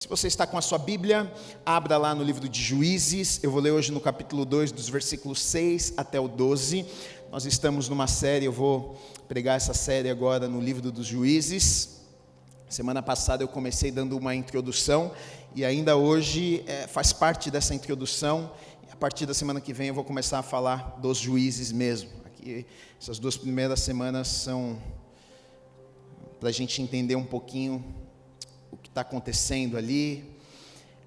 Se você está com a sua Bíblia, abra lá no livro de Juízes. Eu vou ler hoje no capítulo 2, dos versículos 6 até o 12. Nós estamos numa série, eu vou pregar essa série agora no livro dos Juízes. Semana passada eu comecei dando uma introdução e ainda hoje faz parte dessa introdução. A partir da semana que vem eu vou começar a falar dos juízes mesmo. Aqui, essas duas primeiras semanas são para a gente entender um pouquinho o que está acontecendo ali.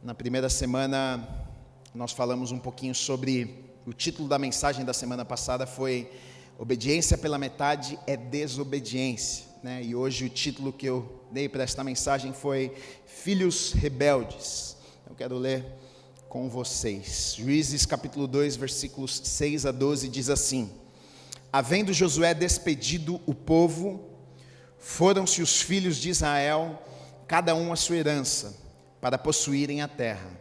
Na primeira semana nós falamos um pouquinho sobre, o título da mensagem da semana passada foi Obediência pela metade é desobediência, né? E hoje o título que eu dei para esta mensagem foi Filhos Rebeldes. Eu quero ler com vocês. Juízes capítulo 2, versículos 6 a 12 diz assim: Havendo Josué despedido o povo, foram-se os filhos de Israel, cada um a sua herança, para possuírem a terra.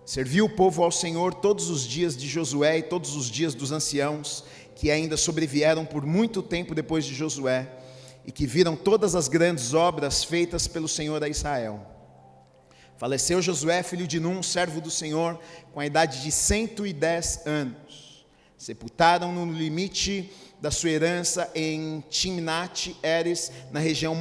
Serviu o povo ao Senhor todos os dias de Josué e todos os dias dos anciãos, que ainda sobrevieram por muito tempo depois de Josué, e que viram todas as grandes obras feitas pelo Senhor a Israel. Faleceu Josué, filho de Num, servo do Senhor, com a idade de 110 anos. Sepultaram-no no limite da sua herança em Timnat-Heres, na região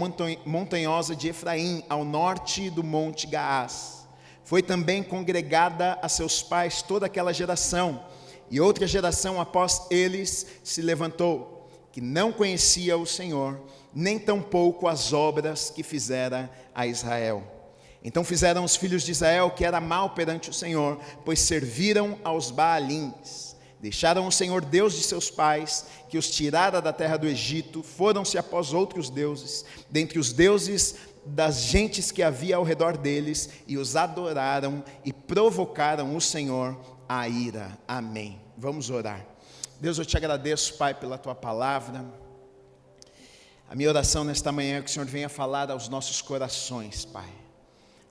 montanhosa de Efraim, ao norte do monte Gaás. Foi também congregada a seus pais toda aquela geração, e outra geração após eles se levantou, que não conhecia o Senhor, nem tampouco as obras que fizera a Israel. Então fizeram os filhos de Israel que era mal perante o Senhor, pois serviram aos Baalins. Deixaram o Senhor Deus de seus pais, que os tirara da terra do Egito, foram-se após outros deuses, dentre os deuses das gentes que havia ao redor deles, e os adoraram e provocaram o Senhor a ira. Amém. Vamos orar. Deus, eu te agradeço, Pai, pela tua palavra. A minha oração nesta manhã é que o Senhor venha falar aos nossos corações, Pai.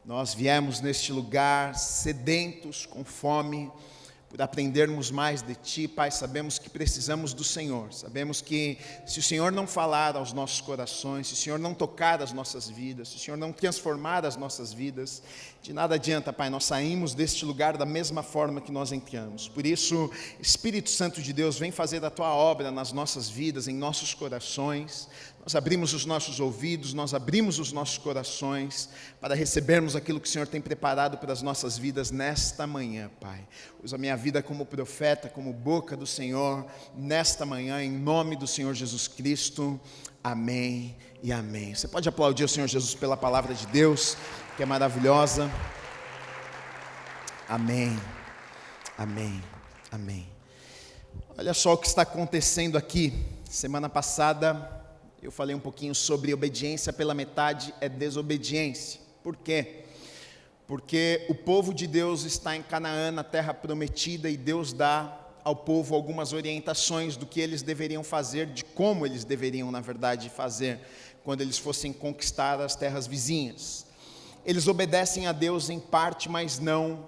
Nós viemos neste lugar sedentos, com fome, por aprendermos mais de Ti, Pai. Sabemos que precisamos do Senhor, sabemos que se o Senhor não falar aos nossos corações, se o Senhor não tocar as nossas vidas, se o Senhor não transformar as nossas vidas, de nada adianta, Pai, nós saímos deste lugar da mesma forma que nós entramos. Por isso, Espírito Santo de Deus, vem fazer a Tua obra nas nossas vidas, em nossos corações. Nós abrimos os nossos ouvidos, nós abrimos os nossos corações para recebermos aquilo que o Senhor tem preparado para as nossas vidas nesta manhã, Pai. Usa a minha vida como profeta, como boca do Senhor, nesta manhã, em nome do Senhor Jesus Cristo. Amém e amém. Você pode aplaudir o Senhor Jesus pela palavra de Deus, que é maravilhosa. Amém, amém, amém. Olha só o que está acontecendo aqui. Semana passada eu falei um pouquinho sobre obediência pela metade é desobediência. Por quê? Porque o povo de Deus está em Canaã, na terra prometida, e Deus dá ao povo algumas orientações do que eles deveriam fazer, de como eles deveriam, na verdade, fazer, quando eles fossem conquistar as terras vizinhas. Eles obedecem a Deus em parte, mas não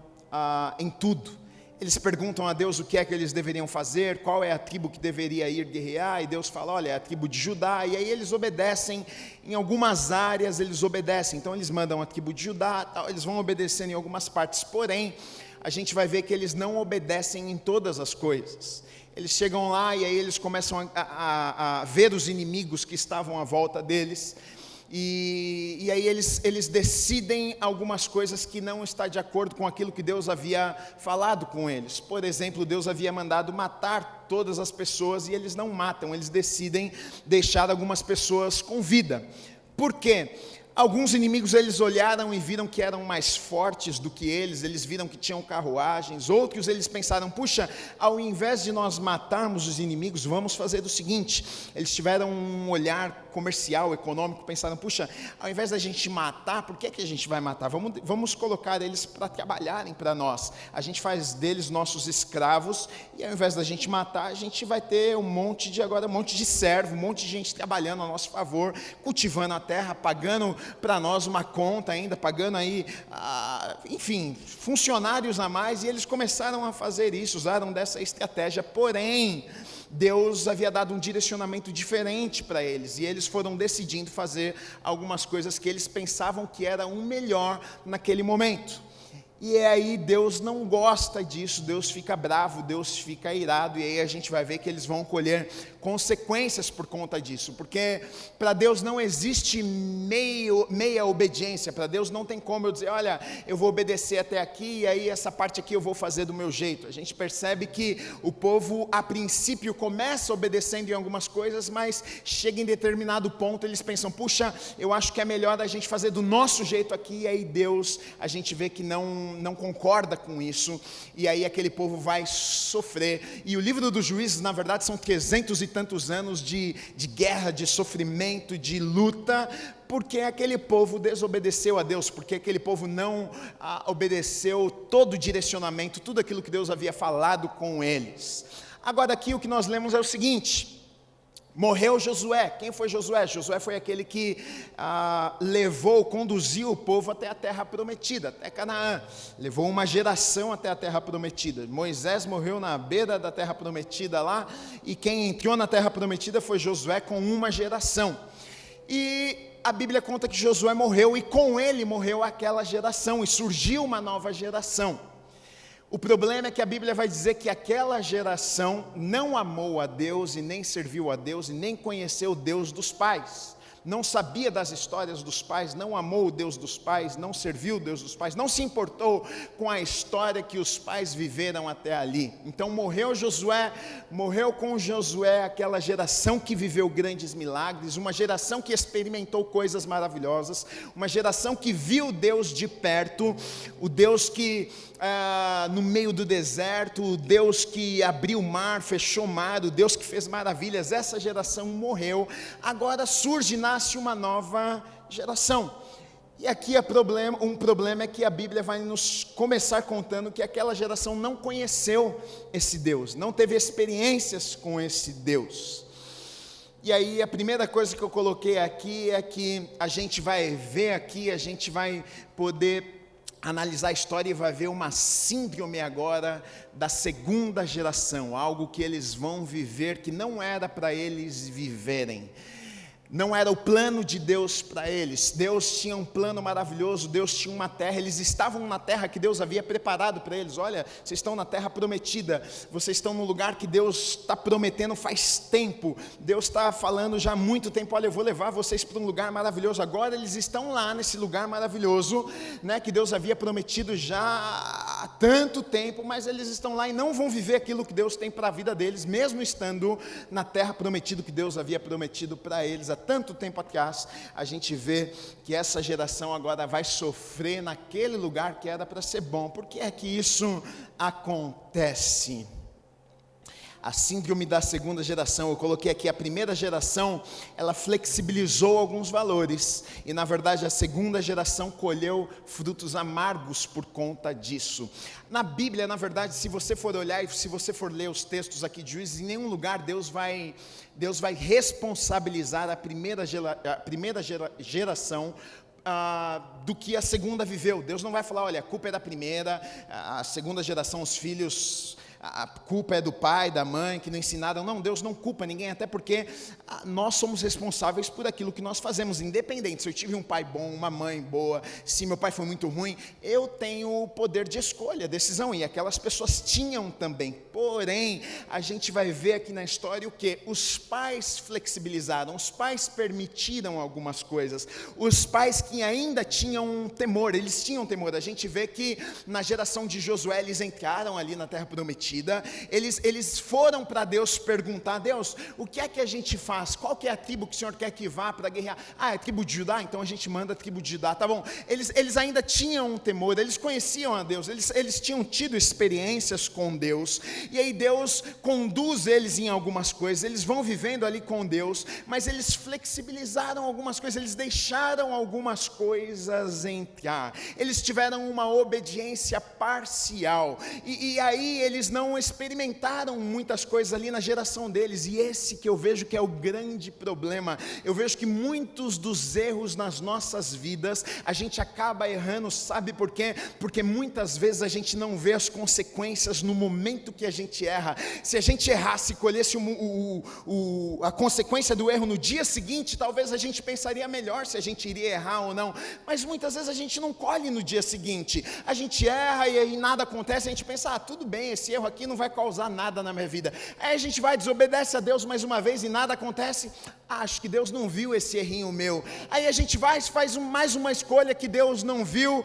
em tudo. Eles perguntam a Deus o que é que eles deveriam fazer, qual é a tribo que deveria ir guerrear, e Deus fala, olha, é a tribo de Judá, e aí eles obedecem, em algumas áreas eles obedecem, então eles mandam a tribo de Judá, eles vão obedecendo em algumas partes, porém, a gente vai ver que eles não obedecem em todas as coisas. Eles chegam lá e aí eles começam a ver os inimigos que estavam à volta deles, e aí eles decidem algumas coisas que não estão de acordo com aquilo que Deus havia falado com eles. Por exemplo, Deus havia mandado matar todas as pessoas e eles não matam, eles decidem deixar algumas pessoas com vida. Por quê? Alguns inimigos eles olharam e viram que eram mais fortes do que eles viram que tinham carruagens. Outros eles pensaram, puxa, ao invés de nós matarmos os inimigos, vamos fazer o seguinte. Eles tiveram um olhar comercial, econômico, pensaram, puxa, ao invés da gente matar, por que a gente vai matar? Vamos colocar eles para trabalharem para nós. A gente faz deles nossos escravos, e ao invés da gente matar, a gente vai ter um monte de servo, um monte de gente trabalhando a nosso favor, cultivando a terra, pagando para nós uma conta ainda, pagando aí, enfim, funcionários a mais, e eles começaram a fazer isso, usaram dessa estratégia, porém, Deus havia dado um direcionamento diferente para eles, e eles foram decidindo fazer algumas coisas que eles pensavam que era o melhor naquele momento. E aí Deus não gosta disso, Deus fica bravo, Deus fica irado, e aí a gente vai ver que eles vão colher consequências por conta disso, porque para Deus não existe meia obediência. Para Deus não tem como eu dizer, olha, eu vou obedecer até aqui, e aí essa parte aqui eu vou fazer do meu jeito. A gente percebe que o povo a princípio começa obedecendo em algumas coisas, mas chega em determinado ponto, eles pensam, puxa, eu acho que é melhor a gente fazer do nosso jeito aqui, e aí Deus, a gente vê que não concorda com isso, e aí aquele povo vai sofrer. E o livro dos Juízes, na verdade, são 300 e tantos anos de guerra, de sofrimento, de luta, porque aquele povo desobedeceu a Deus, porque aquele povo não obedeceu todo o direcionamento, tudo aquilo que Deus havia falado com eles. Agora aqui o que nós lemos é o seguinte: morreu Josué. Quem foi Josué? Josué foi aquele que conduziu o povo até a terra prometida, até Canaã. Levou uma geração até a terra prometida. Moisés morreu na beira da terra prometida lá, e quem entrou na terra prometida foi Josué com uma geração. E a Bíblia conta que Josué morreu, e com ele morreu aquela geração, e surgiu uma nova geração. O problema é que a Bíblia vai dizer que aquela geração não amou a Deus, e nem serviu a Deus, e nem conheceu o Deus dos pais. Não sabia das histórias dos pais, não amou o Deus dos pais, não serviu o Deus dos pais, não se importou com a história que os pais viveram até ali. Então morreu com Josué aquela geração que viveu grandes milagres, uma geração que experimentou coisas maravilhosas, uma geração que viu Deus de perto, o Deus que no meio do deserto, o Deus que abriu o mar, fechou o mar, o Deus que fez maravilhas. Essa geração morreu, agora nasce uma nova geração. E aqui um problema é que a Bíblia vai nos começar contando que aquela geração não conheceu esse Deus, não teve experiências com esse Deus. E aí a primeira coisa que eu coloquei aqui é que a gente vai ver aqui, a gente vai poder analisar a história e vai ver uma síndrome agora da segunda geração, algo que eles vão viver que não era para eles viverem. Não era o plano de Deus para eles. Deus tinha um plano maravilhoso, Deus tinha uma terra, eles estavam na terra que Deus havia preparado para eles. Olha, vocês estão na terra prometida, vocês estão no lugar que Deus está prometendo faz tempo, Deus está falando já há muito tempo, olha, eu vou levar vocês para um lugar maravilhoso. Agora eles estão lá nesse lugar maravilhoso, né, que Deus havia prometido já há tanto tempo, mas eles estão lá e não vão viver aquilo que Deus tem para a vida deles, mesmo estando na terra prometida que Deus havia prometido para eles há tanto tempo atrás. A gente vê que essa geração agora vai sofrer naquele lugar que era para ser bom. Por que é que isso acontece? A síndrome da segunda geração, eu coloquei aqui a primeira geração, ela flexibilizou alguns valores, e na verdade a segunda geração colheu frutos amargos por conta disso. Na Bíblia, na verdade, se você for olhar e se você for ler os textos aqui de Juízes, em nenhum lugar Deus vai responsabilizar a primeira geração do que a segunda viveu. Deus não vai falar, olha, a culpa é da primeira, a segunda geração, os filhos, a culpa é do pai, da mãe, que não ensinaram. Não, Deus não culpa ninguém, até porque nós somos responsáveis por aquilo que nós fazemos, independente se eu tive um pai bom, uma mãe boa, se meu pai foi muito ruim, eu tenho o poder de escolha, decisão, e aquelas pessoas tinham também. Porém, a gente vai ver aqui na história o que? Os pais flexibilizaram, os pais permitiram algumas coisas, os pais que ainda tinham temor, eles tinham temor. A gente vê que na geração de Josué, eles entraram ali na terra prometida, eles foram para Deus perguntar, Deus, o que é que a gente faz? Qual que é a tribo que o Senhor quer que vá para guerrear? É a tribo de Judá? Então a gente manda a tribo de Judá, tá bom. Eles ainda tinham um temor, eles conheciam a Deus, eles tinham tido experiências com Deus, e aí Deus conduz eles em algumas coisas, eles vão vivendo ali com Deus, mas eles flexibilizaram algumas coisas, eles deixaram algumas coisas entrar, eles tiveram uma obediência parcial, e aí eles não não experimentaram muitas coisas ali na geração deles, e esse que eu vejo que é o grande problema. Eu vejo que muitos dos erros nas nossas vidas, a gente acaba errando, sabe por quê? Porque muitas vezes a gente não vê as consequências no momento que a gente erra. Se a gente errasse e colhesse a consequência do erro no dia seguinte, talvez a gente pensaria melhor se a gente iria errar ou não, mas muitas vezes a gente não colhe no dia seguinte. A gente erra e aí nada acontece, a gente pensa, tudo bem, esse erro aqui não vai causar nada na minha vida. Aí a gente vai, desobedece a Deus mais uma vez e nada acontece. Acho que Deus não viu esse errinho meu. Aí a gente vai, faz mais uma escolha que Deus não viu.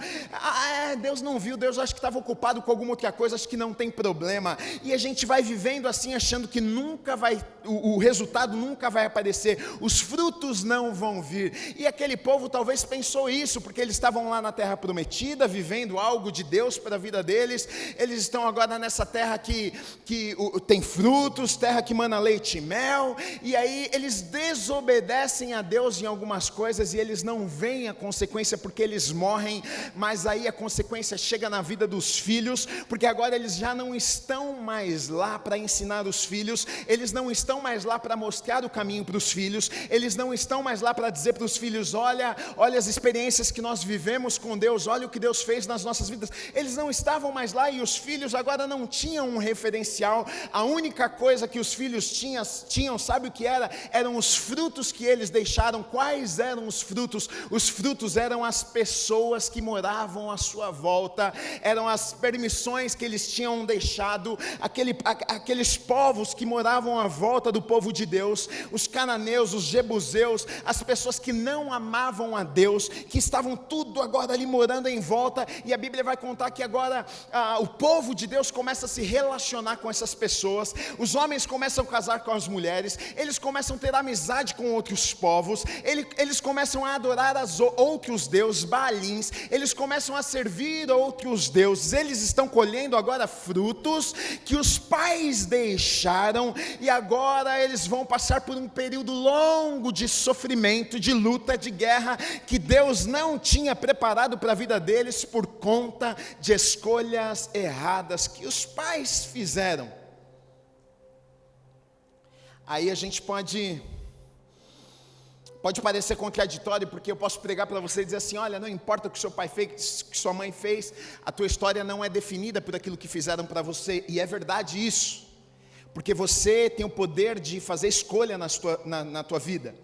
Deus não viu, Deus acho que estava ocupado com alguma outra coisa, acho que não tem problema. E a gente vai vivendo assim, achando que nunca vai, o resultado nunca vai aparecer, os frutos não vão vir. E aquele povo talvez pensou isso, porque eles estavam lá na terra prometida, vivendo algo de Deus para a vida deles. Eles estão agora nessa terra que tem frutos, terra que mana leite e mel, e aí eles desobedecem a Deus em algumas coisas, e eles não veem a consequência porque eles morrem, mas aí a consequência chega na vida dos filhos, porque agora eles já não estão mais lá para ensinar os filhos, eles não estão mais lá para mostrar o caminho para os filhos, eles não estão mais lá para dizer para os filhos, olha as experiências que nós vivemos com Deus, olha o que Deus fez nas nossas vidas. Eles não estavam mais lá, e os filhos agora não tinham um referencial. A única coisa que os filhos tinham, sabe o que era? Eram os frutos que eles deixaram. Quais eram os frutos? Os frutos eram as pessoas que moravam à sua volta, eram as permissões que eles tinham deixado, aqueles povos que moravam à volta do povo de Deus, os cananeus, os jebuseus, as pessoas que não amavam a Deus, que estavam tudo agora ali morando em volta. E a Bíblia vai contar que agora o povo de Deus começa a se relacionar com essas pessoas, os homens começam a casar com as mulheres, eles começam a ter amizade com outros povos, eles começam a adorar outros deuses, Baalins, eles começam a servir outros deuses. Eles estão colhendo agora frutos que os pais deixaram, e agora eles vão passar por um período longo de sofrimento, de luta, de guerra, que Deus não tinha preparado para a vida deles por conta de escolhas erradas que os pais fizeram. Aí a gente pode parecer contraditório, porque eu posso pregar para você e dizer assim, olha, não importa o que seu pai fez, o que sua mãe fez, a tua história não é definida por aquilo que fizeram para você. E é verdade isso, porque você tem o poder de fazer escolha na tua vida.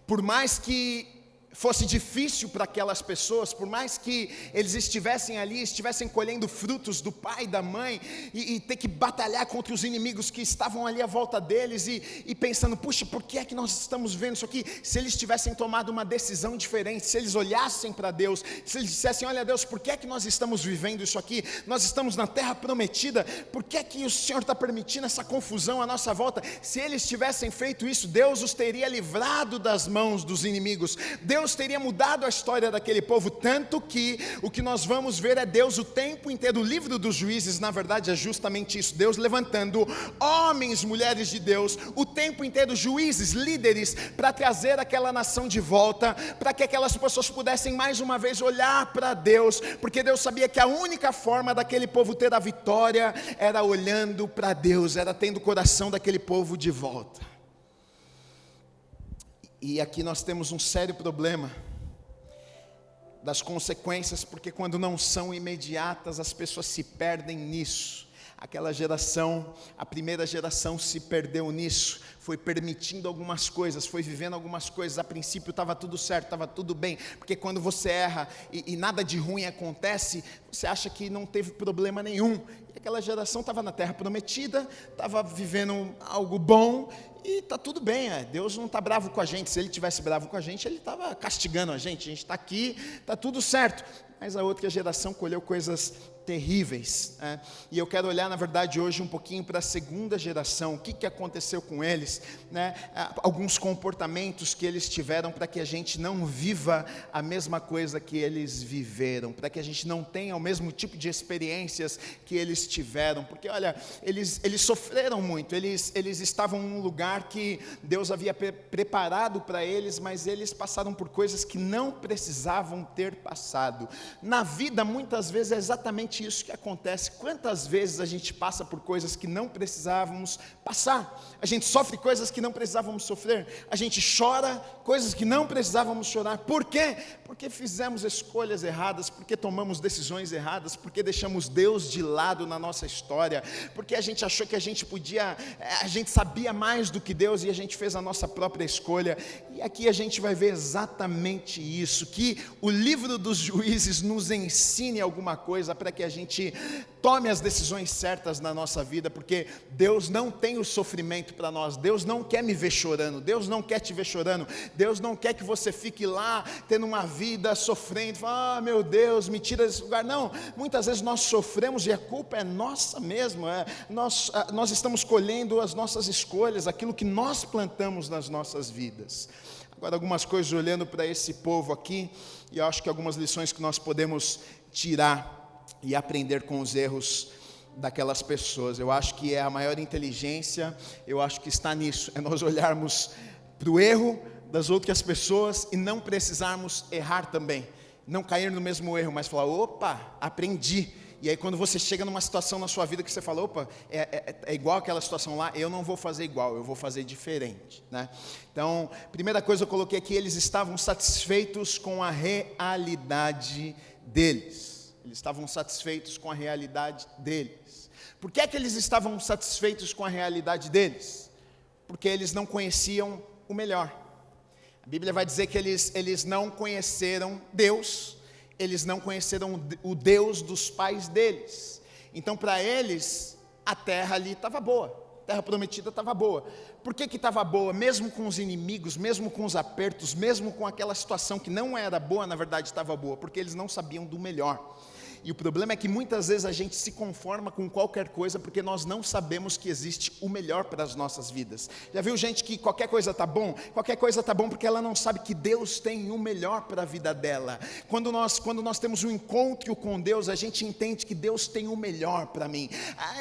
Por mais que fosse difícil para aquelas pessoas, por mais que eles estivessem ali, estivessem colhendo frutos do pai e da mãe, e ter que batalhar contra os inimigos que estavam ali à volta deles, e pensando, puxa, por que é que nós estamos vendo isso aqui? Se eles tivessem tomado uma decisão diferente, se eles olhassem para Deus, se eles dissessem, olha Deus, por que é que nós estamos vivendo isso aqui? Nós estamos na terra prometida, por que é que o Senhor está permitindo essa confusão à nossa volta? Se eles tivessem feito isso, Deus os teria livrado das mãos dos inimigos, Deus teria mudado a história daquele povo. Tanto que o que nós vamos ver é Deus o tempo inteiro. O livro dos Juízes, na verdade, é justamente isso, Deus levantando homens, mulheres de Deus, o tempo inteiro, juízes, líderes, para trazer aquela nação de volta, para que aquelas pessoas pudessem mais uma vez olhar para Deus, porque Deus sabia que a única forma daquele povo ter a vitória era olhando para Deus, era tendo o coração daquele povo de volta. E aqui nós temos um sério problema das consequências, porque quando não são imediatas, as pessoas se perdem nisso. Aquela geração, a primeira geração se perdeu nisso, foi permitindo algumas coisas, foi vivendo algumas coisas, a princípio estava tudo certo, estava tudo bem, porque quando você erra e nada de ruim acontece, você acha que não teve problema nenhum. E aquela geração estava na terra prometida, estava vivendo algo bom, e está tudo bem, Deus não está bravo com a gente. Se Ele tivesse bravo com a gente, Ele estava castigando a gente está aqui, está tudo certo. Mas a outra geração colheu coisas terríveis, e eu quero olhar na verdade hoje um pouquinho para a segunda geração, o que aconteceu com eles, alguns comportamentos que eles tiveram para que a gente não viva a mesma coisa que eles viveram, para que a gente não tenha o mesmo tipo de experiências que eles tiveram, porque olha, eles sofreram muito, eles estavam num lugar que Deus havia preparado para eles, mas eles passaram por coisas que não precisavam ter passado. Na vida muitas vezes é exatamente exatamente isso que acontece. Quantas vezes a gente passa por coisas que não precisávamos passar? A gente sofre coisas que não precisávamos sofrer. A gente chora coisas que não precisávamos chorar. Por quê? Porque fizemos escolhas erradas, porque tomamos decisões erradas, porque deixamos Deus de lado na nossa história, porque a gente achou que a gente sabia mais do que Deus e a gente fez a nossa própria escolha. E aqui a gente vai ver exatamente isso, que o livro dos Juízes nos ensine alguma coisa para que a gente tome as decisões certas na nossa vida, porque Deus não tem o sofrimento para nós. Deus não quer me ver chorando, Deus não quer te ver chorando, Deus não quer que você fique lá tendo uma vida sofrendo, meu Deus, me tira desse lugar. Não, muitas vezes nós sofremos e a culpa é nossa mesmo, nós estamos colhendo as nossas escolhas, aquilo que nós plantamos nas nossas vidas. Agora, algumas coisas olhando para esse povo aqui, e eu acho que algumas lições que nós podemos tirar e aprender com os erros daquelas pessoas. Eu acho que é a maior inteligência, eu acho que está nisso, é nós olharmos para o erro das outras pessoas e não precisarmos errar também, não cair no mesmo erro, mas falar, opa, aprendi. E aí quando você chega numa situação na sua vida que você fala, opa, é igual aquela situação lá, eu não vou fazer igual, eu vou fazer diferente, né? Então, primeira coisa eu coloquei aqui, eles estavam satisfeitos com a realidade deles. Eles estavam satisfeitos com a realidade deles. Por que é que eles estavam satisfeitos com a realidade deles? Porque eles não conheciam o melhor. A Bíblia vai dizer que eles não conheceram Deus, eles não conheceram o Deus dos pais deles. Então para eles, a terra ali estava boa, a terra prometida estava boa. Por que estava boa? Mesmo com os inimigos, mesmo com os apertos, mesmo com aquela situação que não era boa, na verdade estava boa, porque eles não sabiam do melhor. E o problema é que muitas vezes a gente se conforma com qualquer coisa porque nós não sabemos que existe o melhor para as nossas vidas. Já viu gente que qualquer coisa está bom? Qualquer coisa está bom porque ela não sabe que Deus tem o melhor para a vida dela. Quando nós temos um encontro com Deus, a gente entende que Deus tem o melhor para mim.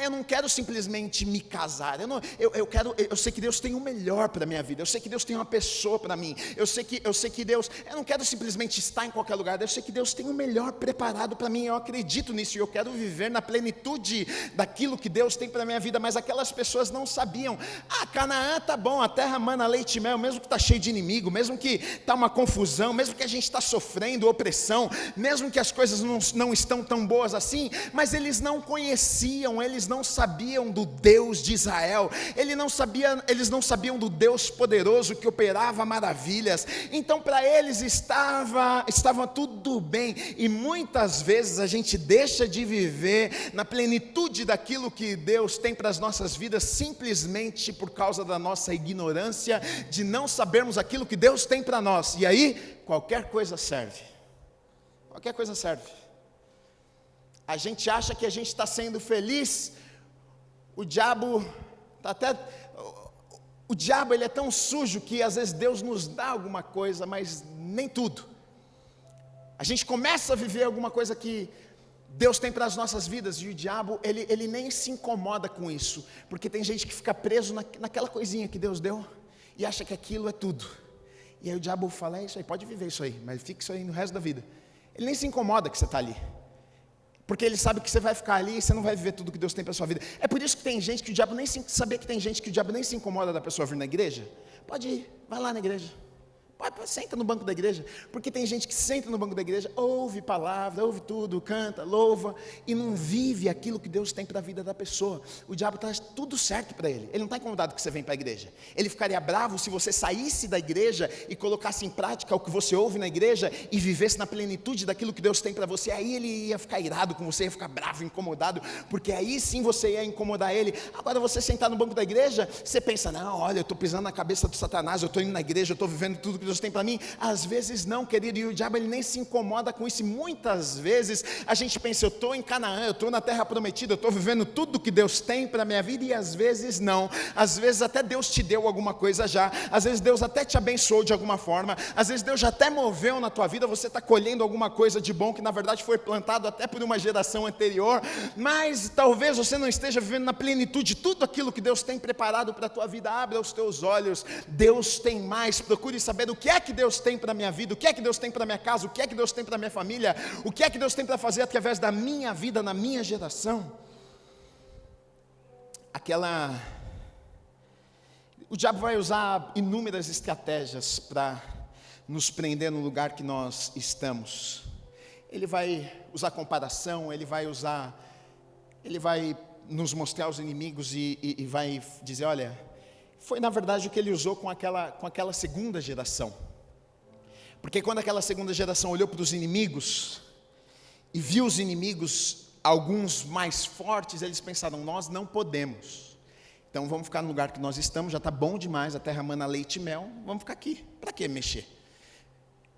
Eu não quero simplesmente me casar. Eu sei que Deus tem o melhor para a minha vida. Eu sei que Deus tem uma pessoa para mim. Eu sei que Deus... Eu não quero simplesmente estar em qualquer lugar. Eu sei que Deus tem o melhor preparado para mim. Eu acredito nisso e eu quero viver na plenitude daquilo que Deus tem para a minha vida, mas aquelas pessoas não sabiam. Canaã está bom, a terra mana leite e mel, mesmo que está cheio de inimigo, mesmo que está uma confusão, mesmo que a gente está sofrendo opressão, mesmo que as coisas não estão tão boas assim, mas eles não conheciam, eles não sabiam do Deus de Israel, eles não sabiam do Deus poderoso que operava maravilhas. Então para eles estava tudo bem, e muitas vezes a gente deixa de viver na plenitude daquilo que Deus tem para as nossas vidas, simplesmente por causa da nossa ignorância, de não sabermos aquilo que Deus tem para nós, e aí qualquer coisa serve, qualquer coisa serve. A gente acha que a gente está sendo feliz, o diabo ele é tão sujo que às vezes Deus nos dá alguma coisa, mas nem tudo. A gente começa a viver alguma coisa que Deus tem para as nossas vidas, e o diabo, ele nem se incomoda com isso, porque tem gente que fica preso naquela coisinha que Deus deu, e acha que aquilo é tudo, e aí o diabo fala, isso aí, pode viver isso aí, mas fica isso aí no resto da vida. Ele nem se incomoda que você está ali, porque ele sabe que você vai ficar ali, e você não vai viver tudo que Deus tem para a sua vida. É por isso que tem gente que o diabo nem se, sabia que tem gente que o diabo nem se incomoda da pessoa vir na igreja? Pode ir, vai lá na igreja. Senta no banco da igreja, porque tem gente que senta no banco da igreja, ouve palavra, ouve tudo, canta, louva, e não vive aquilo que Deus tem para a vida da pessoa. O diabo está tudo certo para ele não está incomodado que você vem para a igreja. Ele ficaria bravo se você saísse da igreja e colocasse em prática o que você ouve na igreja e vivesse na plenitude daquilo que Deus tem para você. Aí ele ia ficar irado com você, ia ficar bravo, incomodado, porque aí sim você ia incomodar ele. Agora você sentar no banco da igreja, você pensa, não, olha, eu estou pisando na cabeça do Satanás, eu estou indo na igreja, eu estou vivendo tudo que Deus tem para mim. Às vezes não, querido, e o diabo ele nem se incomoda com isso. E muitas vezes a gente pensa, eu estou em Canaã, eu estou na terra prometida, eu estou vivendo tudo que Deus tem para a minha vida, e às vezes não. Às vezes até Deus te deu alguma coisa já, às vezes Deus até te abençoou de alguma forma, às vezes Deus já até moveu na tua vida, você está colhendo alguma coisa de bom que na verdade foi plantado até por uma geração anterior, mas talvez você não esteja vivendo na plenitude tudo aquilo que Deus tem preparado para a tua vida. Abra os teus olhos, Deus tem mais. Procure saber o que é que Deus tem para a minha vida, o que é que Deus tem para a minha casa, o que é que Deus tem para a minha família, o que é que Deus tem para fazer através da minha vida, na minha geração. O diabo vai usar inúmeras estratégias para nos prender no lugar que nós estamos. Ele vai usar comparação, ele vai nos mostrar os inimigos e vai dizer, olha, foi na verdade o que ele usou com aquela segunda geração. Porque quando aquela segunda geração olhou para os inimigos e viu os inimigos, alguns mais fortes, eles pensaram, nós não podemos. Então vamos ficar no lugar que nós estamos, já está bom demais, a terra mana leite e mel, vamos ficar aqui, para que mexer?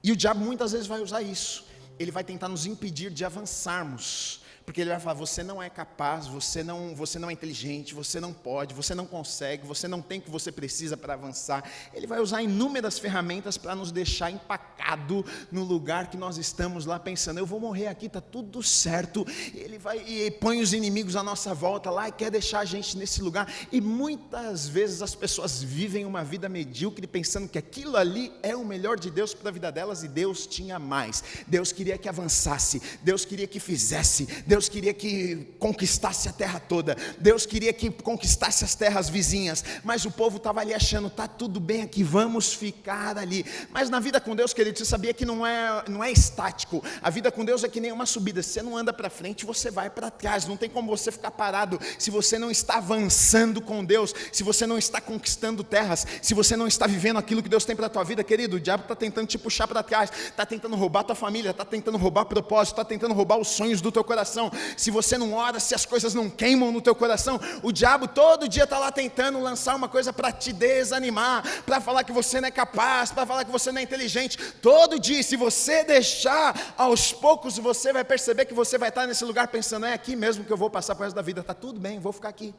E o diabo muitas vezes vai usar isso, ele vai tentar nos impedir de avançarmos, porque ele vai falar, você não é capaz, você não é inteligente, você não pode, você não consegue, você não tem o que você precisa para avançar. Ele vai usar inúmeras ferramentas para nos deixar empacado no lugar que nós estamos lá pensando, eu vou morrer aqui, está tudo certo. Ele vai e põe os inimigos à nossa volta lá e quer deixar a gente nesse lugar. E muitas vezes as pessoas vivem uma vida medíocre pensando que aquilo ali é o melhor de Deus para a vida delas, e Deus tinha mais. Deus queria que avançasse, Deus queria que fizesse, Deus queria que conquistasse a terra toda, Deus queria que conquistasse as terras vizinhas, mas o povo estava ali achando, está tudo bem aqui, vamos ficar ali. Mas na vida com Deus, querido, você sabia que não é estático. A vida com Deus é que nem uma subida, se você não anda para frente, você vai para trás, não tem como você ficar parado, se você não está avançando com Deus, se você não está conquistando terras, se você não está vivendo aquilo que Deus tem para a tua vida, querido, o diabo está tentando te puxar para trás, está tentando roubar a tua família, está tentando roubar propósito, está tentando roubar os sonhos do teu coração. Se você não ora, se as coisas não queimam no teu coração, o diabo todo dia está lá tentando lançar uma coisa para te desanimar, para falar que você não é capaz, para falar que você não é inteligente, todo dia. Se você deixar, aos poucos você vai perceber que você vai estar nesse lugar pensando, é aqui mesmo que eu vou passar para o resto da vida, está tudo bem, vou ficar aqui.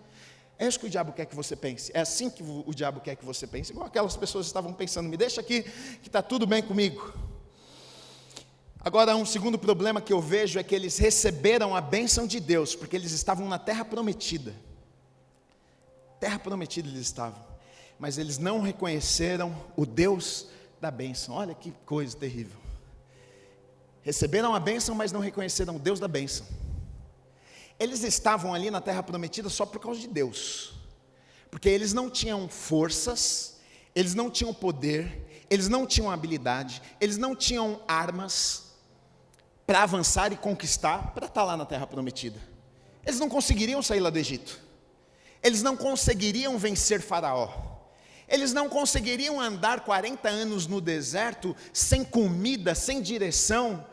É isso que o diabo quer que você pense, é assim que o diabo quer que você pense, igual aquelas pessoas estavam pensando, me deixa aqui que está tudo bem comigo. Agora, um segundo problema que eu vejo é que eles receberam a bênção de Deus, porque eles estavam na terra prometida. Terra prometida eles estavam, mas eles não reconheceram o Deus da bênção. Olha que coisa terrível. Receberam a bênção, mas não reconheceram o Deus da bênção. Eles estavam ali na terra prometida só por causa de Deus, porque eles não tinham forças, eles não tinham poder, eles não tinham habilidade, eles não tinham armas para avançar e conquistar, para estar lá na terra prometida. Eles não conseguiriam sair lá do Egito, eles não conseguiriam vencer Faraó, eles não conseguiriam andar 40 anos no deserto, sem comida, sem direção,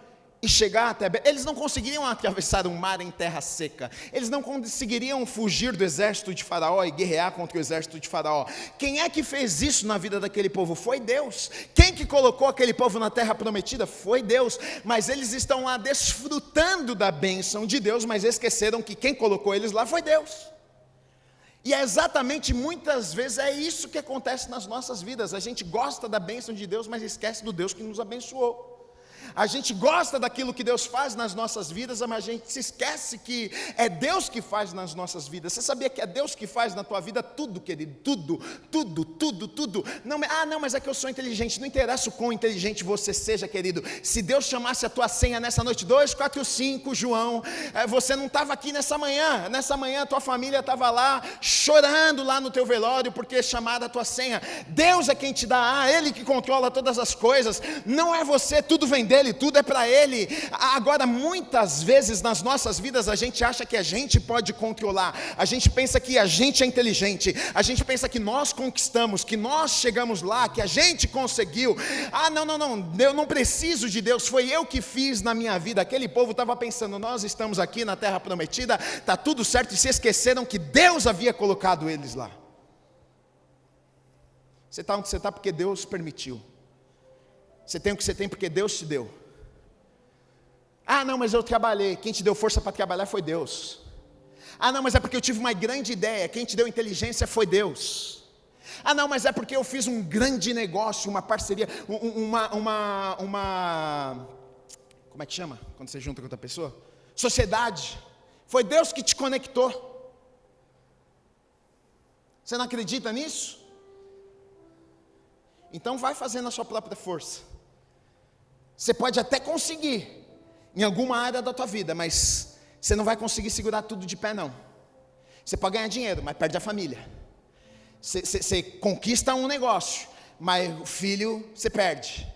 e chegar até... Eles não conseguiriam atravessar um mar em terra seca, eles não conseguiriam fugir do exército de Faraó e guerrear contra o exército de Faraó. Quem é que fez isso na vida daquele povo? Foi Deus. Quem que colocou aquele povo na terra prometida? Foi Deus. Mas eles estão lá desfrutando da bênção de Deus, mas esqueceram que quem colocou eles lá foi Deus. E é exatamente, muitas vezes, é isso que acontece nas nossas vidas. A gente gosta da bênção de Deus, mas esquece do Deus que nos abençoou. A gente gosta daquilo que Deus faz nas nossas vidas, mas a gente se esquece que é Deus que faz nas nossas vidas. Você sabia que é Deus que faz na tua vida tudo, querido? Tudo. Não, mas é que eu sou inteligente. Não interessa o quão inteligente você seja, querido. Se Deus chamasse a tua senha nessa noite, 245, João, você não estava aqui nessa manhã. Nessa manhã a tua família estava lá, chorando lá no teu velório, porque chamaram a tua senha. Deus é quem te dá, Ele que controla todas as coisas. Não é você, tudo vem dele, tudo é para Ele. Agora, muitas vezes nas nossas vidas a gente acha que a gente pode controlar, a gente pensa que a gente é inteligente, a gente pensa que nós conquistamos, que nós chegamos lá, que a gente conseguiu. Não, eu não preciso de Deus, foi eu que fiz na minha vida. Aquele povo estava pensando, nós estamos aqui na terra prometida, está tudo certo, e se esqueceram que Deus havia colocado eles lá. Você está onde você está porque Deus permitiu. Você tem o que você tem porque Deus te deu. Não, mas eu trabalhei. Quem te deu força para trabalhar foi Deus. Não, mas é porque eu tive uma grande ideia. Quem te deu inteligência foi Deus. Não, mas é porque eu fiz um grande negócio, uma parceria, como é que chama quando você junta com outra pessoa? Sociedade. Foi Deus que te conectou. Você não acredita nisso? Então vai fazendo a sua própria força. Você pode até conseguir em alguma área da tua vida, mas você não vai conseguir segurar tudo de pé, não. Você pode ganhar dinheiro, mas perde a família. Você conquista um negócio, mas o filho você perde.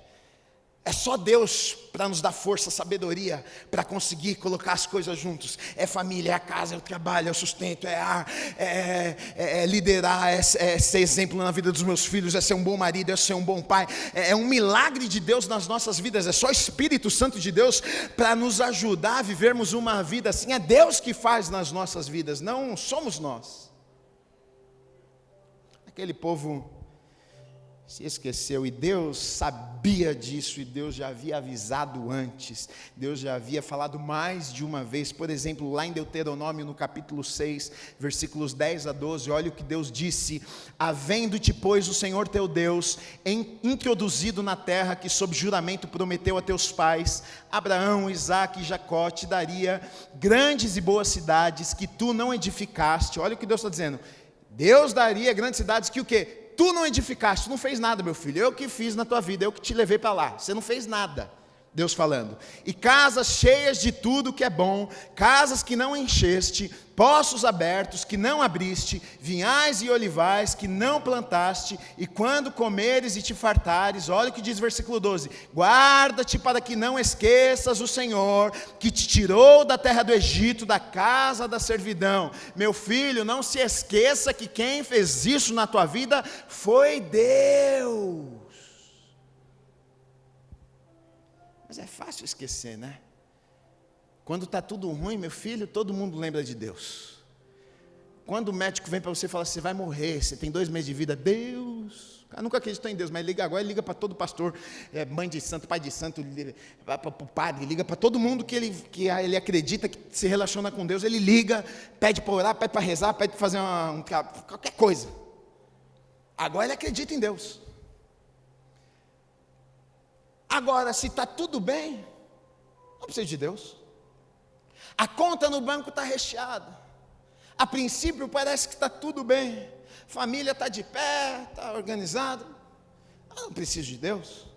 É só Deus para nos dar força, sabedoria, para conseguir colocar as coisas juntos. É família, é a casa, é o trabalho, é o sustento, é liderar, é ser exemplo na vida dos meus filhos, é ser um bom marido, é ser um bom pai. É um milagre de Deus nas nossas vidas, é só o Espírito Santo de Deus para nos ajudar a vivermos uma vida assim. É Deus que faz nas nossas vidas, não somos nós. Aquele povo se esqueceu, e Deus sabia disso, e Deus já havia avisado antes, Deus já havia falado mais de uma vez. Por exemplo, lá em Deuteronômio, no capítulo 6, versículos 10 a 12, olha o que Deus disse: havendo-te, pois, o Senhor teu Deus introduzido na terra que sob juramento prometeu a teus pais, Abraão, Isaque e Jacó, te daria grandes e boas cidades que tu não edificaste. Olha o que Deus está dizendo: Deus daria grandes cidades que o quê? Tu não edificaste, tu não fez nada, meu filho. Eu que fiz na tua vida, eu que te levei para lá. Você não fez nada. Deus falando. E casas cheias de tudo que é bom, casas que não encheste, poços abertos que não abriste, vinhais e olivais que não plantaste, e quando comeres e te fartares, olha o que diz o versículo 12: guarda-te para que não esqueças o Senhor, que te tirou da terra do Egito, da casa da servidão. Meu filho, não se esqueça que quem fez isso na tua vida foi Deus. Mas é fácil esquecer, né? Quando está tudo ruim, meu filho, todo mundo lembra de Deus. Quando o médico vem para você e fala: você vai morrer, você tem 2 meses de vida, Deus. O cara nunca acreditou em Deus, mas liga agora, ele liga para todo pastor, mãe de santo, pai de santo, para o padre, liga para todo mundo que ele acredita que se relaciona com Deus, ele liga, pede para orar, pede para rezar, pede para fazer qualquer coisa. Agora ele acredita em Deus. Agora, se está tudo bem, não precisa de Deus. A conta no banco está recheada. A princípio parece que está tudo bem. Família está de pé, está organizado. Eu não preciso de Deus.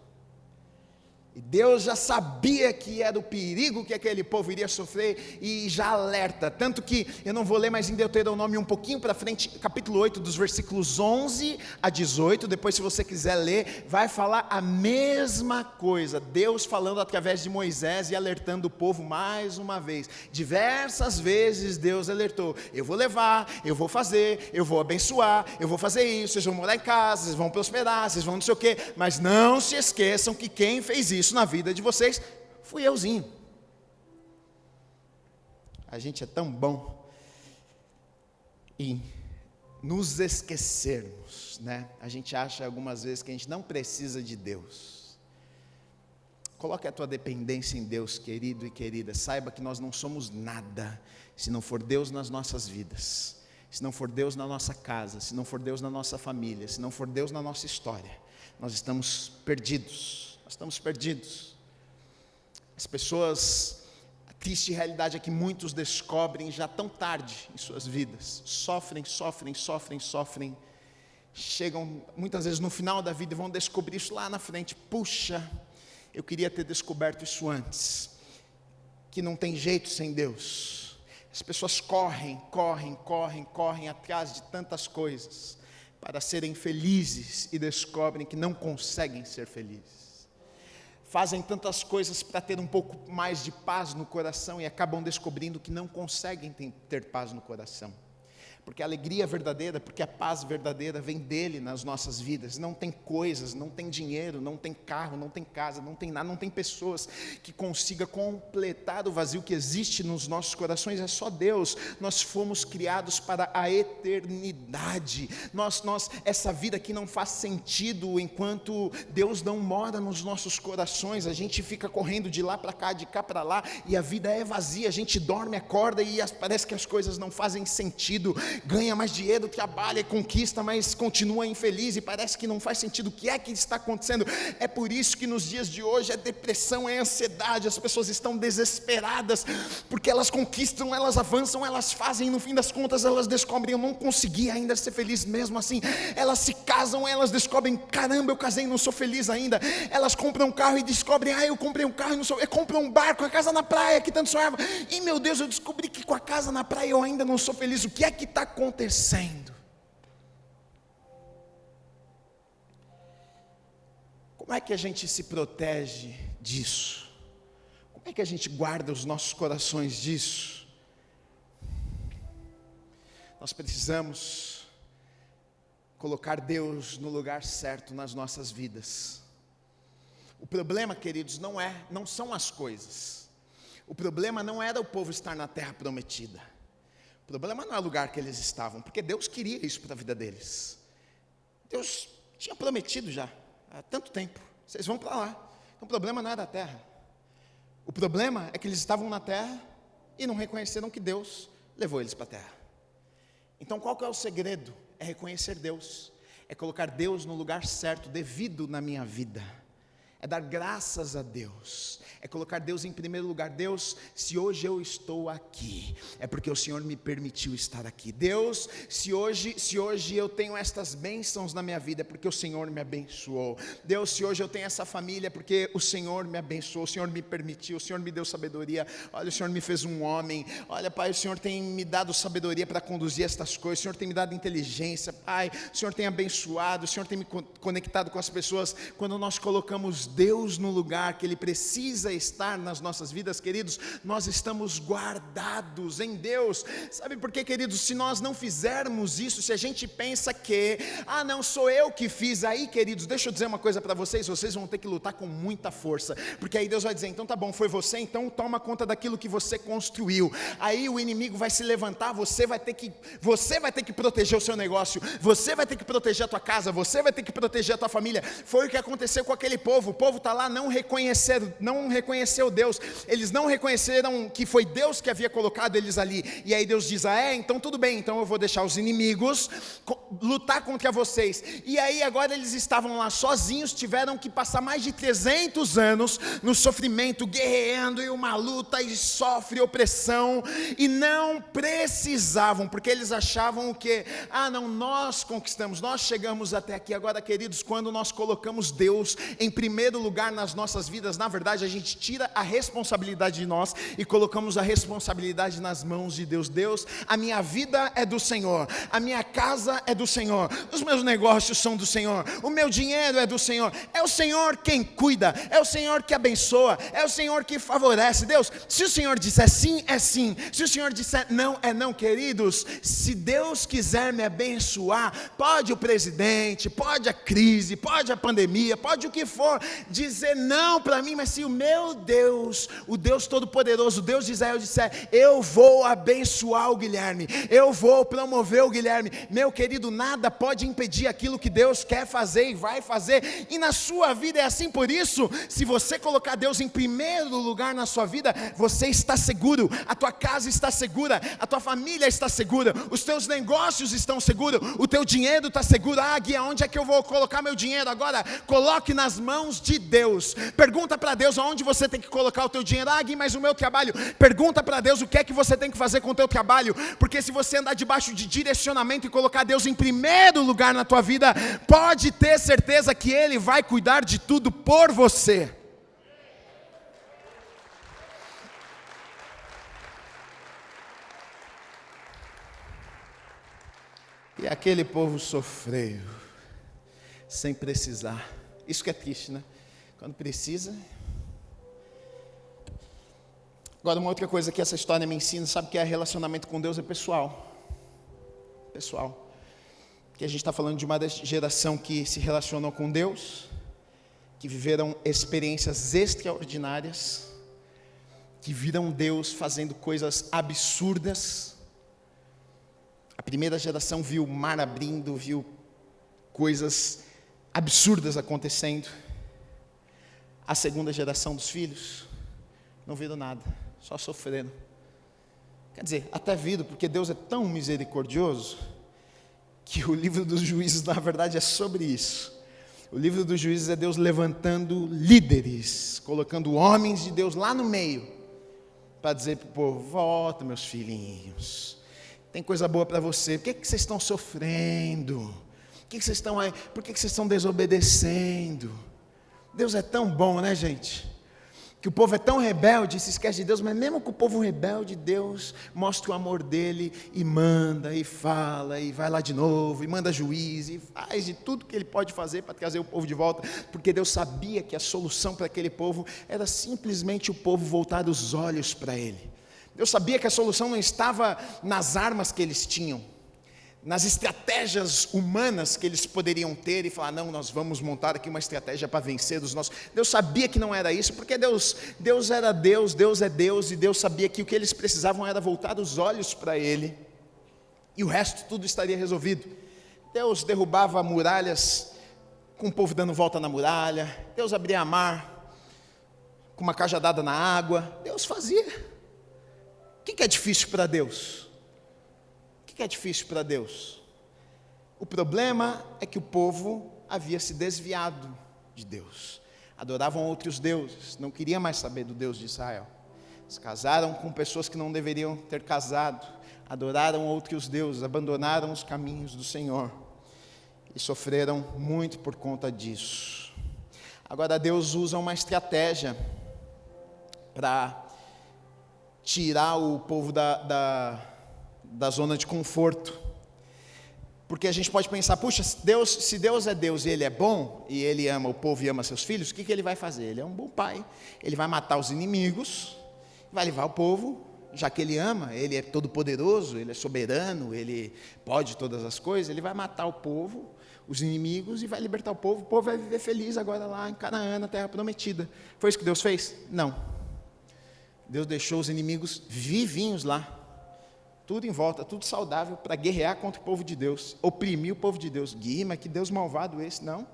E Deus já sabia que era o perigo que aquele povo iria sofrer e já alerta. Tanto que eu não vou ler mais em Deuteronômio um pouquinho para frente, capítulo 8, dos versículos 11 a 18. Depois, se você quiser ler, vai falar a mesma coisa. Deus falando através de Moisés e alertando o povo mais uma vez. Diversas vezes Deus alertou: eu vou levar, eu vou fazer, eu vou abençoar, eu vou fazer isso, vocês vão morar em casa, vocês vão prosperar, vocês vão não sei o quê. Mas não se esqueçam que quem fez isso na vida de vocês fui euzinho. A gente é tão bom em nos esquecermos, né? A gente acha algumas vezes que a gente não precisa de Deus. Coloque a tua dependência em Deus, querido e querida. Saiba que nós não somos nada se não for Deus nas nossas vidas, se não for Deus na nossa casa, se não for Deus na nossa família, se não for Deus na nossa história. Nós estamos perdidos. Estamos perdidos. As pessoas, a triste realidade é que muitos descobrem já tão tarde em suas vidas, sofrem, chegam muitas vezes no final da vida e vão descobrir isso lá na frente. Puxa, eu queria ter descoberto isso antes, que não tem jeito sem Deus. As pessoas correm atrás de tantas coisas para serem felizes e descobrem que não conseguem ser felizes. Fazem tantas coisas para ter um pouco mais de paz no coração e acabam descobrindo que não conseguem ter paz no coração. Porque a alegria verdadeira, porque a paz verdadeira vem dele nas nossas vidas. Não tem coisas, não tem dinheiro, não tem carro, não tem casa, não tem nada, não tem pessoas que consiga completar o vazio que existe nos nossos corações. É só Deus. Nós fomos criados para a eternidade. Essa vida aqui não faz sentido enquanto Deus não mora nos nossos corações. A gente fica correndo de lá para cá, de cá para lá, e a vida é vazia. A gente dorme, acorda e parece que as coisas não fazem sentido. ganha mais dinheiro, trabalha, conquista, mas continua infeliz e parece que não faz sentido. O que é que está acontecendo? É por isso que nos dias de hoje é depressão, é ansiedade, as pessoas estão desesperadas, porque elas conquistam, elas avançam, elas fazem, e no fim das contas elas descobrem: eu não consegui ainda ser feliz mesmo assim. Elas se casam, elas descobrem: caramba, eu casei e não sou feliz ainda. Elas compram um carro e descobrem: eu comprei um carro e não sou. Eu compro um barco, a casa na praia que tanto sonhava, e meu Deus, eu descobri que com a casa na praia eu ainda não sou feliz. O que é que está acontecendo? Como é que a gente se protege disso? Como é que a gente guarda os nossos corações disso? Nós precisamos colocar Deus no lugar certo nas nossas vidas. O problema, queridos, não são as coisas. O problema não era o povo estar na terra prometida. O problema não é o lugar que eles estavam, porque Deus queria isso para a vida deles. Deus tinha prometido já há tanto tempo: vocês vão para lá. Então o problema não é da terra. O problema é que eles estavam na terra e não reconheceram que Deus levou eles para a terra. Então qual que é o segredo? É reconhecer Deus, é colocar Deus no lugar certo, devido na minha vida, é dar graças a Deus, é colocar Deus em primeiro lugar. Deus, se hoje eu estou aqui, é porque o Senhor me permitiu estar aqui. Deus, se hoje eu tenho estas bênçãos na minha vida, é porque o Senhor me abençoou. Deus, se hoje eu tenho essa família, é porque o Senhor me abençoou, o Senhor me permitiu, o Senhor me deu sabedoria. Olha, o Senhor me fez um homem. Olha, Pai, o Senhor tem me dado sabedoria para conduzir estas coisas, o Senhor tem me dado inteligência, Pai, o Senhor tem abençoado, o Senhor tem me conectado com as pessoas. Quando nós colocamos Deus no lugar que Ele precisa estar nas nossas vidas, queridos, nós estamos guardados em Deus. Sabe por quê, queridos? Se nós não fizermos isso, se a gente pensa que, não sou eu que fiz, aí, queridos, deixa eu dizer uma coisa para vocês vão ter que lutar com muita força, porque aí Deus vai dizer: então tá bom, foi você, então toma conta daquilo que você construiu. Aí o inimigo vai se levantar, você vai ter que proteger o seu negócio, você vai ter que proteger a tua casa, você vai ter que proteger a tua família. Foi o que aconteceu com aquele povo. O povo está lá, não reconheceu Deus, eles não reconheceram que foi Deus que havia colocado eles ali, e aí Deus diz: então tudo bem, então eu vou deixar os inimigos lutar contra vocês. E aí agora eles estavam lá sozinhos, tiveram que passar mais de 300 anos no sofrimento, guerreando, e uma luta, e sofre opressão, e não precisavam, porque eles achavam o quê? Não, nós conquistamos, nós chegamos até aqui. Agora, queridos, quando nós colocamos Deus em primeiro lugar nas nossas vidas, na verdade a gente tira a responsabilidade de nós e colocamos a responsabilidade nas mãos de Deus. Deus, a minha vida é do Senhor, a minha casa é do Senhor, os meus negócios são do Senhor, o meu dinheiro é do Senhor. É o Senhor quem cuida, é o Senhor que abençoa, é o Senhor que favorece. Deus, se o Senhor disser sim, é sim, se o Senhor disser não, é não. Queridos, se Deus quiser me abençoar, pode o presidente, pode a crise, pode a pandemia, pode o que for dizer não para mim, mas se o meu Deus, o Deus Todo-Poderoso, o Deus de Israel disser: eu vou abençoar o Guilherme, eu vou promover o Guilherme, meu querido, nada pode impedir aquilo que Deus quer fazer e vai fazer. E na sua vida é assim. Por isso, se você colocar Deus em primeiro lugar na sua vida, você está seguro, a tua casa está segura, a tua família está segura, os teus negócios estão seguros, o teu dinheiro está seguro. Gui, aonde é que eu vou colocar meu dinheiro agora? Coloque nas mãos de Deus. Pergunta para Deus aonde você tem que colocar o teu dinheiro. Gui, mas o meu trabalho. Pergunta para Deus o que é que você tem que fazer com o teu trabalho, porque se você andar debaixo de direcionamento e colocar Deus em primeiro lugar na tua vida, pode ter certeza que Ele vai cuidar de tudo por você. E aquele povo sofreu sem precisar. Isso que é triste, né? Quando precisa. Agora, uma outra coisa que essa história me ensina, sabe que é relacionamento com Deus é pessoal. Pessoal. Que a gente está falando de uma geração que se relacionou com Deus, que viveram experiências extraordinárias, que viram Deus fazendo coisas absurdas. A primeira geração viu o mar abrindo, viu coisas absurdas acontecendo. A segunda geração dos filhos não viram nada, só sofreram. Quer dizer, até viram, porque Deus é tão misericordioso, que o livro dos Juízes, na verdade, é sobre isso. O livro dos Juízes é Deus levantando líderes, colocando homens de Deus lá no meio, para dizer para o povo: volta, meus filhinhos, tem coisa boa para você. Por que vocês estão sofrendo? Por que vocês estão aí? Por que vocês estão desobedecendo? Deus é tão bom, né, gente? Que o povo é tão rebelde, se esquece de Deus, mas mesmo com o povo rebelde, Deus mostra o amor dele e manda, e fala, e vai lá de novo, e manda juiz, e faz de tudo que ele pode fazer para trazer o povo de volta, porque Deus sabia que a solução para aquele povo era simplesmente o povo voltar os olhos para ele. Deus sabia que a solução não estava nas armas que eles tinham, nas estratégias humanas que eles poderiam ter e falar: não, nós vamos montar aqui uma estratégia para vencer os nossos. Deus sabia que não era isso, porque Deus era Deus, Deus é Deus, e Deus sabia que o que eles precisavam era voltar os olhos para Ele, e o resto tudo estaria resolvido. Deus derrubava muralhas com o povo dando volta na muralha, Deus abria a mar com uma cajadada na água, Deus fazia. O que é difícil para Deus? O que é difícil para Deus? O problema é que o povo havia se desviado de Deus, adoravam outros deuses, não queria mais saber do Deus de Israel, se casaram com pessoas que não deveriam ter casado, adoraram outros deuses, abandonaram os caminhos do Senhor, e sofreram muito por conta disso. Agora Deus usa uma estratégia para tirar o povo da zona de conforto, porque a gente pode pensar: puxa, se Deus é Deus e Ele é bom, e Ele ama o povo e ama seus filhos, o que Ele vai fazer? Ele é um bom pai, Ele vai matar os inimigos, vai levar o povo, já que Ele ama, Ele é todo poderoso, Ele é soberano, Ele pode todas as coisas, Ele vai matar o povo, os inimigos, e vai libertar o povo vai viver feliz agora lá em Canaã, na terra prometida. Foi isso que Deus fez? Não. Deus deixou os inimigos vivinhos lá, tudo em volta, tudo saudável, para guerrear contra o povo de Deus, oprimir o povo de Deus. Mas que Deus malvado esse? Não,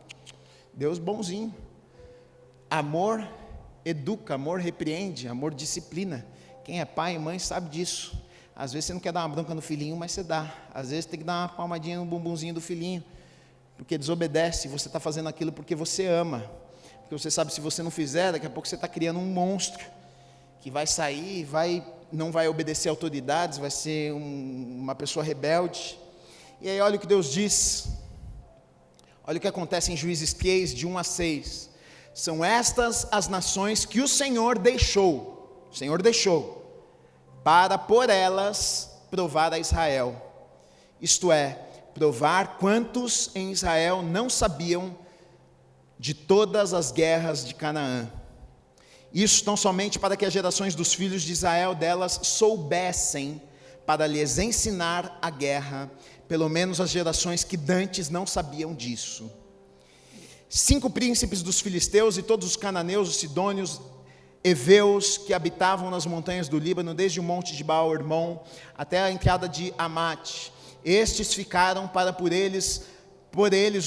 Deus bonzinho. Amor educa, amor repreende, amor disciplina. Quem é pai e mãe sabe disso. Às vezes você não quer dar uma bronca no filhinho, mas você dá. Às vezes tem que dar uma palmadinha no bumbumzinho do filhinho, porque desobedece. Você está fazendo aquilo porque você ama, porque você sabe, se você não fizer, daqui a pouco você está criando um monstro, que vai sair, não vai obedecer autoridades, vai ser uma pessoa rebelde. E aí olha o que Deus diz, olha o que acontece em Juízes 3, de 1 a 6. São estas as nações que o Senhor deixou, para por elas provar a Israel, isto é, provar quantos em Israel não sabiam de todas as guerras de Canaã. Isso tão somente para que as gerações dos filhos de Israel delas soubessem, para lhes ensinar a guerra, pelo menos as gerações que dantes não sabiam disso. 5 príncipes dos filisteus e todos os cananeus, os sidônios, heveus, que habitavam nas montanhas do Líbano, desde o monte de Baal-Hermon até a entrada de Amate, estes ficaram para por eles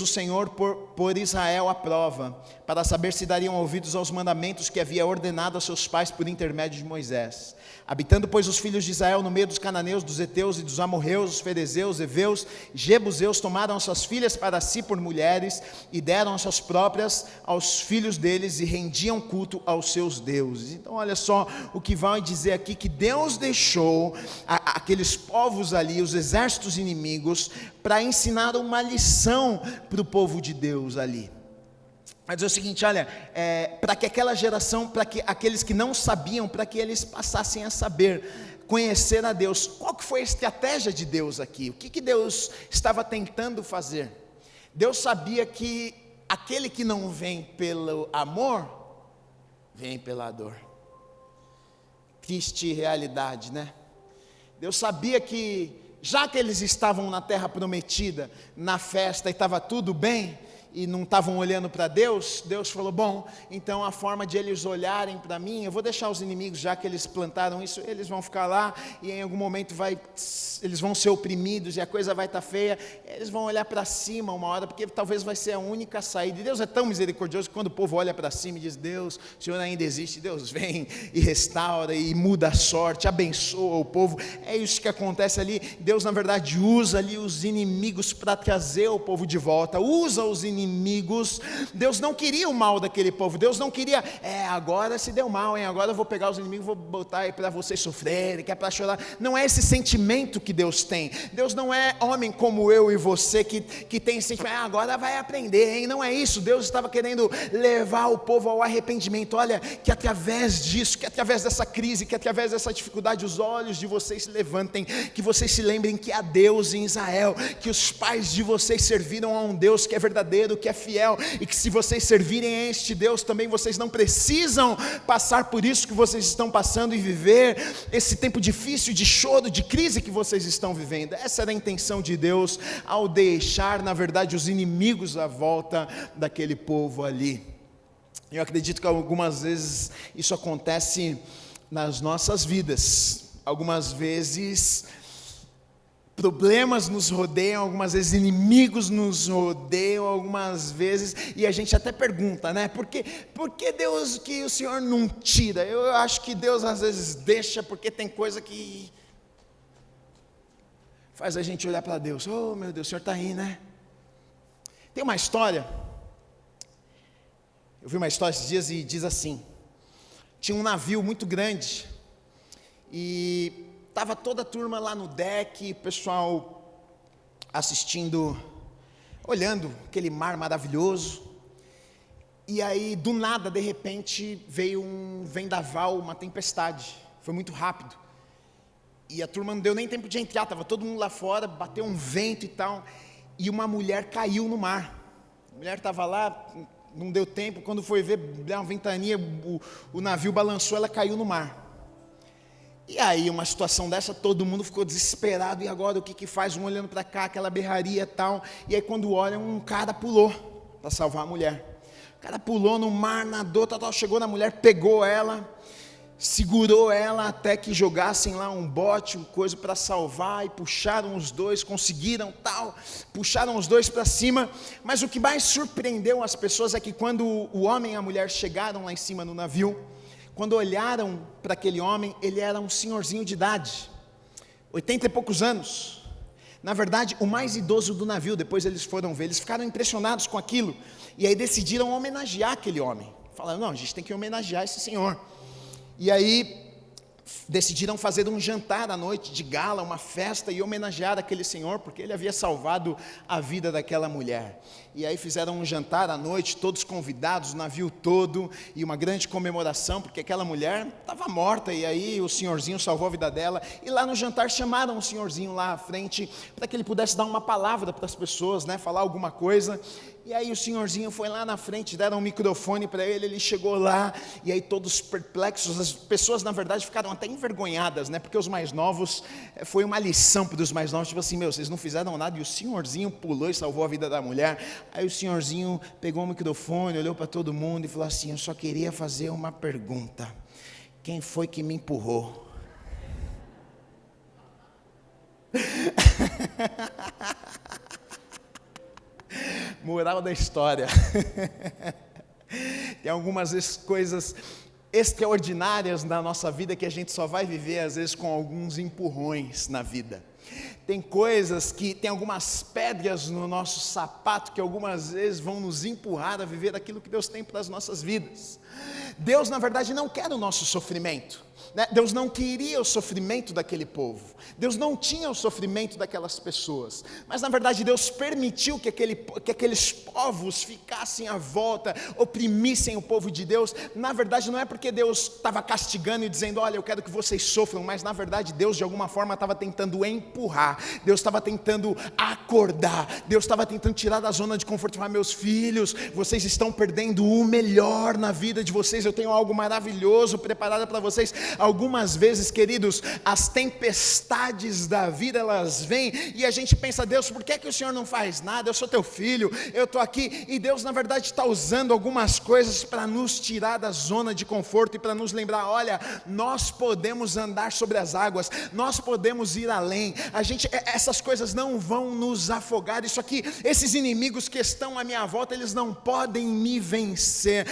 o Senhor por Israel à prova, para saber se dariam ouvidos aos mandamentos que havia ordenado a seus pais por intermédio de Moisés. Habitando, pois, os filhos de Israel no meio dos cananeus, dos heteus e dos amorreus, dos ferezeus, heveus, jebuseus, tomaram as suas filhas para si por mulheres, e deram as suas próprias aos filhos deles, e rendiam culto aos seus deuses. Então olha só o que vai dizer aqui, que Deus deixou aqueles povos ali, os exércitos inimigos, para ensinar uma lição para o povo de Deus ali. Vai dizer o seguinte: olha, para que aquela geração, para que aqueles que não sabiam, para que eles passassem a saber, conhecer a Deus. Qual que foi a estratégia de Deus aqui? O que Deus estava tentando fazer? Deus sabia que aquele que não vem pelo amor, vem pela dor. Triste realidade, né? Deus sabia que, já que eles estavam na terra prometida, na festa, e estava tudo bem, e não estavam olhando para Deus, Deus falou, bom, então a forma de eles olharem para mim, eu vou deixar os inimigos, já que eles plantaram isso, eles vão ficar lá, e em algum momento eles vão ser oprimidos, e a coisa vai estar feia, eles vão olhar para cima uma hora, porque talvez vai ser a única saída, e Deus é tão misericordioso, que quando o povo olha para cima e diz, Deus, o Senhor ainda existe, Deus vem e restaura, e muda a sorte, abençoa o povo, é isso que acontece ali. Deus na verdade usa ali os inimigos para trazer o povo de volta, usa os inimigos. Deus não queria o mal daquele povo, Deus não queria, agora se deu mal, agora eu vou pegar os inimigos, vou botar aí para vocês sofrerem, que é para chorar. Não é esse sentimento que Deus tem. Deus não é homem como eu e você, que tem esse sentimento, agora vai aprender, hein? Não é isso. Deus estava querendo levar o povo ao arrependimento. Olha, que através disso, que através dessa crise, que através dessa dificuldade, os olhos de vocês se levantem, que vocês se lembrem que há Deus em Israel, que os pais de vocês serviram a um Deus que é verdadeiro, que é fiel, e que se vocês servirem a este Deus também, vocês não precisam passar por isso que vocês estão passando e viver esse tempo difícil de choro, de crise que vocês estão vivendo. Essa era a intenção de Deus ao deixar, na verdade, os inimigos à volta daquele povo ali. Eu acredito que algumas vezes isso acontece nas nossas vidas. Algumas vezes problemas nos rodeiam, algumas vezes inimigos nos rodeiam, algumas vezes, e a gente até pergunta, né? Por que Deus, que o Senhor não tira? Eu acho que Deus às vezes deixa, porque tem coisa que faz a gente olhar para Deus, oh meu Deus, o Senhor está aí, né? Tem uma história, eu vi uma história esses dias e diz assim, tinha um navio muito grande, e estava toda a turma lá no deck, o pessoal assistindo, olhando aquele mar maravilhoso, e aí do nada, de repente, veio um vendaval, uma tempestade, foi muito rápido, e a turma não deu nem tempo de entrar, estava todo mundo lá fora, bateu um vento e tal, e uma mulher caiu no mar, a mulher estava lá, não deu tempo, quando foi ver, uma ventania, o navio balançou, ela caiu no mar. E aí, uma situação dessa, todo mundo ficou desesperado, e agora o que faz? Um olhando para cá, aquela berraria e tal, e aí quando olham, um cara pulou para salvar a mulher. O cara pulou no mar, nadou, tal, chegou na mulher, pegou ela, segurou ela até que jogassem lá um bote, uma coisa para salvar, e puxaram os dois, conseguiram tal, puxaram os dois para cima, mas o que mais surpreendeu as pessoas é que quando o homem e a mulher chegaram lá em cima no navio, quando olharam para aquele homem, ele era um senhorzinho de idade, 80 e poucos anos, na verdade o mais idoso do navio. Depois eles foram ver, eles ficaram impressionados com aquilo, e aí decidiram homenagear aquele homem, falaram, não, a gente tem que homenagear esse senhor, e aí decidiram fazer um jantar à noite de gala, uma festa, e homenagear aquele senhor, porque ele havia salvado a vida daquela mulher. E aí fizeram um jantar à noite, todos convidados, o navio todo, e uma grande comemoração, porque aquela mulher estava morta, e aí o senhorzinho salvou a vida dela, e lá no jantar chamaram o senhorzinho lá à frente, para que ele pudesse dar uma palavra para as pessoas, né, falar alguma coisa. E aí o senhorzinho foi lá na frente, deram um microfone para ele, ele chegou lá, e aí todos perplexos, as pessoas na verdade ficaram até envergonhadas, né, porque os mais novos, foi uma lição para os mais novos, tipo assim, vocês não fizeram nada, e o senhorzinho pulou e salvou a vida da mulher. Aí o senhorzinho pegou o microfone, olhou para todo mundo e falou assim, eu só queria fazer uma pergunta, quem foi que me empurrou? Moral da história, tem algumas vezes coisas extraordinárias na nossa vida que a gente só vai viver às vezes com alguns empurrões na vida. Tem coisas que, tem algumas pedras no nosso sapato que algumas vezes vão nos empurrar a viver aquilo que Deus tem para as nossas vidas. Deus na verdade não quer o nosso sofrimento, né? Deus não queria o sofrimento daquele povo, Deus não tinha o sofrimento daquelas pessoas, mas na verdade Deus permitiu que aqueles povos ficassem à volta, oprimissem o povo de Deus. Na verdade não é porque Deus estava castigando e dizendo, olha, eu quero que vocês sofram, mas na verdade Deus de alguma forma estava tentando empurrar, Deus estava tentando acordar, Deus estava tentando tirar da zona de conforto, falar, meus filhos, vocês estão perdendo o melhor na vida de vocês, eu tenho algo maravilhoso preparado para vocês. Algumas vezes, queridos, as tempestades da vida, elas vêm e a gente pensa: Deus, por que o Senhor não faz nada? Eu sou teu filho, eu estou aqui. E Deus na verdade está usando algumas coisas para nos tirar da zona de conforto e para nos lembrar: olha, nós podemos andar sobre as águas, nós podemos ir além. Essas coisas não vão nos afogar. Isso aqui, esses inimigos que estão à minha volta, eles não podem me vencer.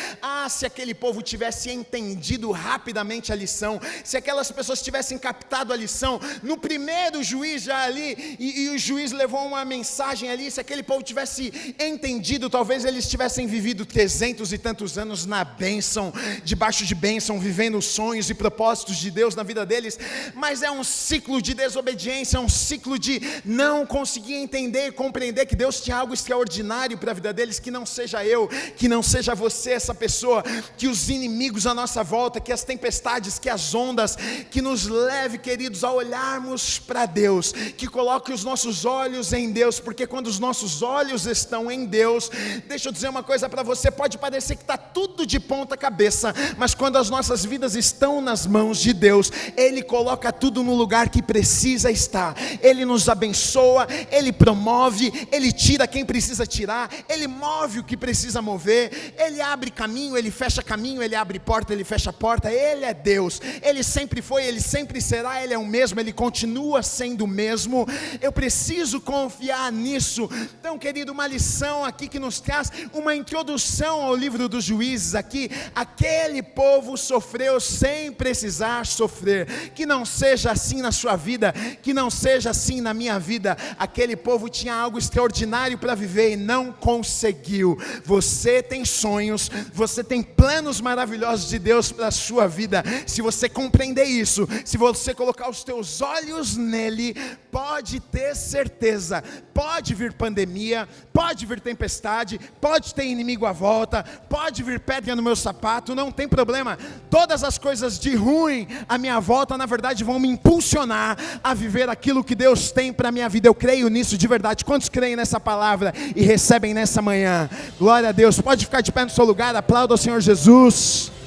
Se aquele povo tivesse entendido rapidamente a lição, se aquelas pessoas tivessem captado a lição no primeiro juiz já ali, e o juiz levou uma mensagem ali, se aquele povo tivesse entendido, talvez eles tivessem vivido 300 e tantos anos na bênção, debaixo de bênção, vivendo os sonhos e propósitos de Deus na vida deles. Mas é um ciclo de desobediência, é um ciclo de não conseguir entender e compreender que Deus tinha algo extraordinário para a vida deles, que não seja eu, que não seja você essa pessoa, que os inimigos à nossa volta, que as tempestades, que as ondas, que nos leve, queridos, a olharmos para Deus, que coloque os nossos olhos em Deus, porque quando os nossos olhos estão em Deus, deixa eu dizer uma coisa para você, pode parecer que está tudo de ponta cabeça, mas quando as nossas vidas estão nas mãos de Deus, Ele coloca tudo no lugar que precisa estar. Ele nos abençoa, Ele promove, Ele tira quem precisa tirar, Ele move o que precisa mover, Ele abre caminho, Ele fecha caminho, Ele abre porta, Ele fecha porta. Ele é Deus, Ele sempre foi, Ele sempre será, Ele é o mesmo, Ele continua sendo o mesmo. Eu preciso confiar nisso. Então, querido, uma lição aqui que nos traz uma introdução ao livro dos Juízes aqui. Aquele povo sofreu sem precisar sofrer. Que não seja assim na sua vida, que não seja assim na minha vida. Aquele povo tinha algo extraordinário para viver e não conseguiu. Você tem sonhos, você tem planos maravilhosos de Deus para a sua vida. Se você compreender isso, se você colocar os teus olhos nele, pode ter certeza, pode vir pandemia, pode vir tempestade, pode ter inimigo à volta, pode vir pedra no meu sapato, não tem problema. Todas as coisas de ruim à minha volta, na verdade, vão me impulsionar a viver aquilo que Deus tem para a minha vida. Eu creio nisso de verdade. Quantos creem nessa palavra e recebem nessa manhã? Glória a Deus. Pode ficar de pé no seu lugar, aplauda ao Senhor Jesus.